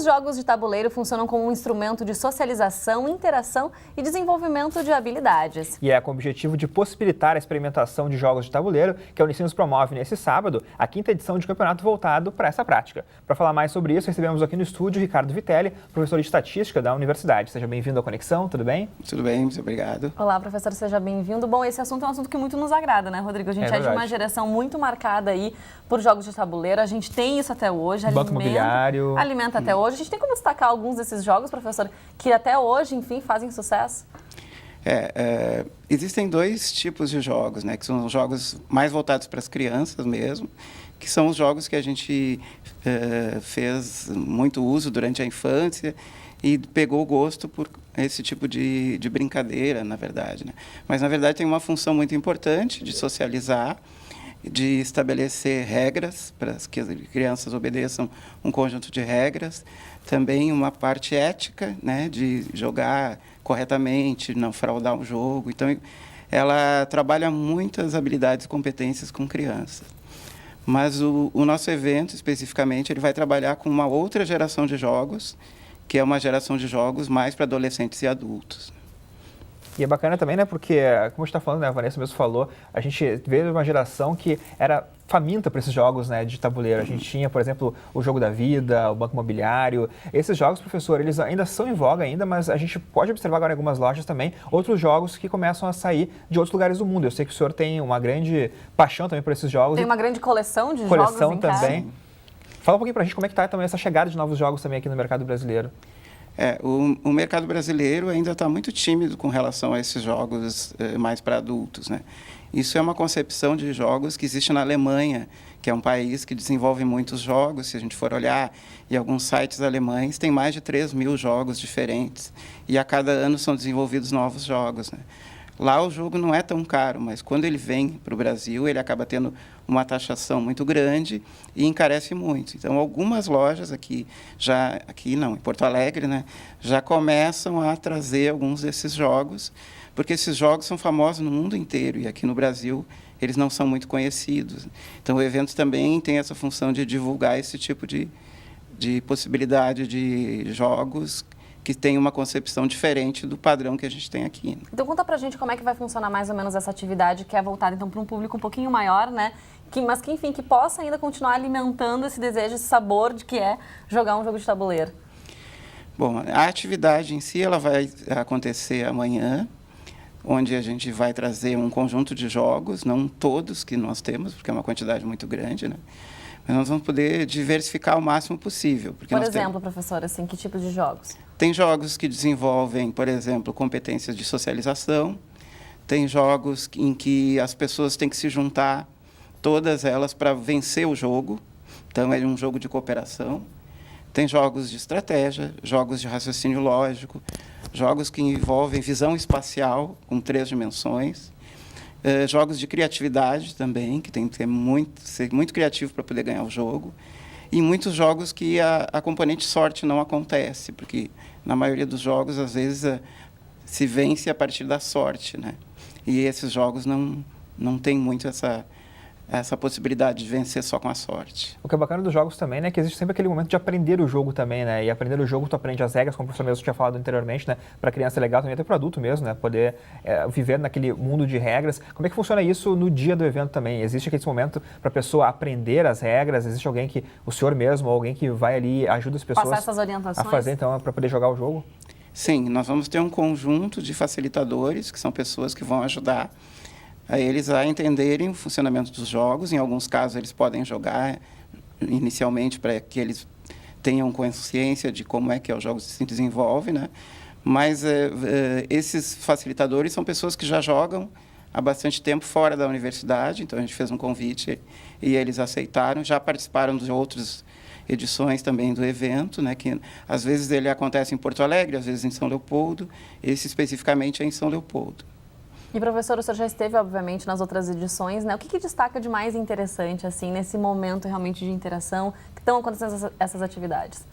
Os jogos de tabuleiro funcionam como um instrumento de socialização, interação e desenvolvimento de habilidades. E é com o objetivo de possibilitar a experimentação de jogos de tabuleiro que a Unicinos promove nesse sábado a 5ª edição de campeonato voltado para essa prática. Para falar mais sobre isso, recebemos aqui no estúdio Ricardo Vitelli, professor de Estatística da Universidade. Seja bem-vindo à Conexão, tudo bem? Tudo bem, muito obrigado. Olá, professor, seja bem-vindo. Bom, esse assunto é um assunto que muito nos agrada, né, Rodrigo? A gente é de uma geração muito marcada aí por jogos de tabuleiro, a gente tem isso até hoje, Banco Imobiliário. Alimenta até hoje. A gente tem como destacar alguns desses jogos, professor, que até hoje, enfim, fazem sucesso? Existem dois tipos de jogos, né, que são os jogos mais voltados para as crianças mesmo, que são os jogos que a gente fez muito uso durante a infância e pegou o gosto por esse tipo de brincadeira, na verdade, né? Mas, na verdade, tem uma função muito importante de socializar, de estabelecer regras para que as crianças obedeçam um conjunto de regras, também uma parte ética, né, de jogar corretamente, não fraudar o jogo. Então, ela trabalha muitas habilidades e competências com crianças. Mas o nosso evento, especificamente, ele vai trabalhar com uma outra geração de jogos, que é uma geração de jogos mais para adolescentes e adultos. E é bacana também, né, porque, como a gente está falando, né, a Vanessa mesmo falou, a gente veio uma geração que era faminta para esses jogos, né, de tabuleiro. A gente tinha, por exemplo, o Jogo da Vida, o Banco Imobiliário. Esses jogos, professor, eles ainda são em voga ainda, mas a gente pode observar agora em algumas lojas também outros jogos que começam a sair de outros lugares do mundo. Eu sei que o senhor tem uma grande paixão também por esses jogos. Tem uma grande coleção de jogos em casa. Também. Fala um pouquinho para a gente como é que está também essa chegada de novos jogos também aqui no mercado brasileiro. O mercado brasileiro ainda está muito tímido com relação a esses jogos mais para adultos, né? Isso é uma concepção de jogos que existe na Alemanha, que é um país que desenvolve muitos jogos. Se a gente for olhar em alguns sites alemães, tem mais de 3.000 jogos diferentes. E a cada ano são desenvolvidos novos jogos, né? Lá o jogo não é tão caro, mas quando ele vem para o Brasil, ele acaba tendo uma taxação muito grande e encarece muito. Então, algumas lojas aqui em Porto Alegre, né, já começam a trazer alguns desses jogos, porque esses jogos são famosos no mundo inteiro e aqui no Brasil eles não são muito conhecidos. Então, o evento também tem essa função de divulgar esse tipo de possibilidade de jogos que tem uma concepção diferente do padrão que a gente tem aqui. Então, conta pra gente como é que vai funcionar mais ou menos essa atividade, que é voltada, então, para um público um pouquinho maior, né? Mas que, enfim, que possa ainda continuar alimentando esse desejo, esse sabor de que é jogar um jogo de tabuleiro. Bom, a atividade em si, ela vai acontecer amanhã, onde a gente vai trazer um conjunto de jogos, não todos que nós temos, porque é uma quantidade muito grande, né? Mas nós vamos poder diversificar o máximo possível. Porque por exemplo, professor, assim, que tipo de jogos? Tem jogos que desenvolvem, por exemplo, competências de socialização. Tem jogos em que as pessoas têm que se juntar, todas elas, para vencer o jogo. Então, é um jogo de cooperação. Tem jogos de estratégia, jogos de raciocínio lógico, jogos que envolvem visão espacial, com 3 dimensões. Jogos de criatividade também, que tem que ser muito criativo para poder ganhar o jogo. E muitos jogos que a componente sorte não acontece, porque na maioria dos jogos, às vezes, se vence a partir da sorte, né? E esses jogos não tem muito essa possibilidade de vencer só com a sorte. O que é bacana dos jogos também, né, que existe sempre aquele momento de aprender o jogo também, né, e aprender o jogo tu aprende as regras, como o professor mesmo tinha falado anteriormente, né, para criança é legal também, até para adulto mesmo, né, poder viver naquele mundo de regras. Como é que funciona isso no dia do evento também? Existe aquele momento para a pessoa aprender as regras? Existe alguém que, o senhor mesmo, ou alguém que vai ali e ajuda as pessoas passar essas orientações? A fazer, então, para poder jogar o jogo? Sim, nós vamos ter um conjunto de facilitadores, que são pessoas que vão ajudar a eles a entenderem o funcionamento dos jogos. Em alguns casos, eles podem jogar inicialmente para que eles tenham consciência de como é que o jogo se desenvolve, né? Mas esses facilitadores são pessoas que já jogam há bastante tempo fora da universidade, então a gente fez um convite e eles aceitaram, já participaram de outras edições também do evento, né, que às vezes ele acontece em Porto Alegre, às vezes em São Leopoldo, esse especificamente é em São Leopoldo. E, professor, o senhor já esteve, obviamente, nas outras edições, né? O que destaca de mais interessante, assim, nesse momento realmente de interação que estão acontecendo essas atividades?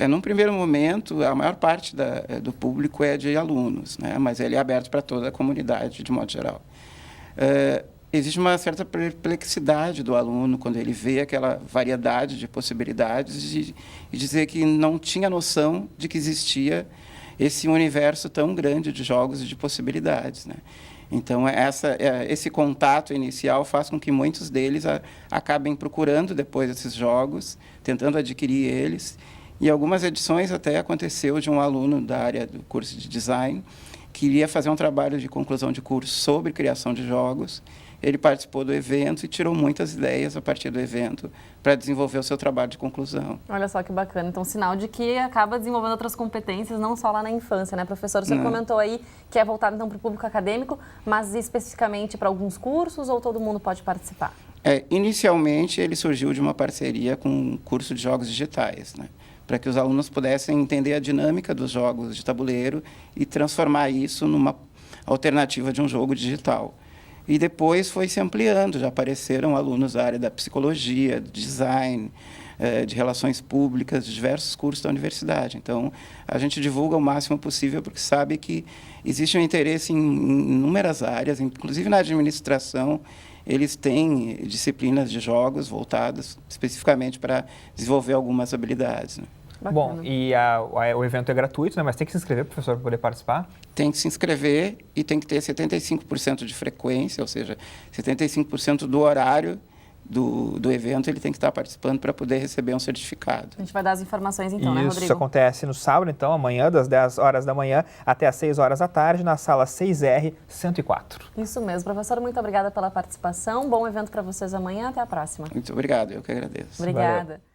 Num primeiro momento, a maior parte do público é de alunos, né? Mas ele é aberto para toda a comunidade, de modo geral. existe uma certa perplexidade do aluno quando ele vê aquela variedade de possibilidades e dizer que não tinha noção de que existia esse universo tão grande de jogos e de possibilidades, né? Então, esse contato inicial faz com que muitos deles acabem procurando depois esses jogos, tentando adquirir eles. E algumas edições até aconteceu de um aluno da área do curso de design que iria fazer um trabalho de conclusão de curso sobre criação de jogos. Ele participou do evento e tirou muitas ideias a partir do evento para desenvolver o seu trabalho de conclusão. Olha só que bacana. Então, sinal de que acaba desenvolvendo outras competências, não só lá na infância, né, professor? O senhor comentou aí que é voltado, então, para o público acadêmico, mas especificamente para alguns cursos ou todo mundo pode participar? Inicialmente, ele surgiu de uma parceria com um curso de jogos digitais, né, para que os alunos pudessem entender a dinâmica dos jogos de tabuleiro e transformar isso numa alternativa de um jogo digital. E depois foi se ampliando, já apareceram alunos da área da psicologia, de design, de relações públicas, de diversos cursos da universidade. Então, a gente divulga o máximo possível porque sabe que existe um interesse em inúmeras áreas, inclusive na administração, eles têm disciplinas de jogos voltadas especificamente para desenvolver algumas habilidades, né? Bacana. Bom, e o evento é gratuito, né? Mas tem que se inscrever, professor, para poder participar? Tem que se inscrever e tem que ter 75% de frequência, ou seja, 75% do horário do evento ele tem que estar participando para poder receber um certificado. A gente vai dar as informações então, né, Rodrigo? Isso acontece no sábado, então, amanhã, das 10 horas da manhã até as 6 horas da tarde, na sala 6R 104. Isso mesmo. Professor, muito obrigada pela participação. Bom evento para vocês amanhã. Até a próxima. Muito obrigado, eu que agradeço. Obrigada. Valeu.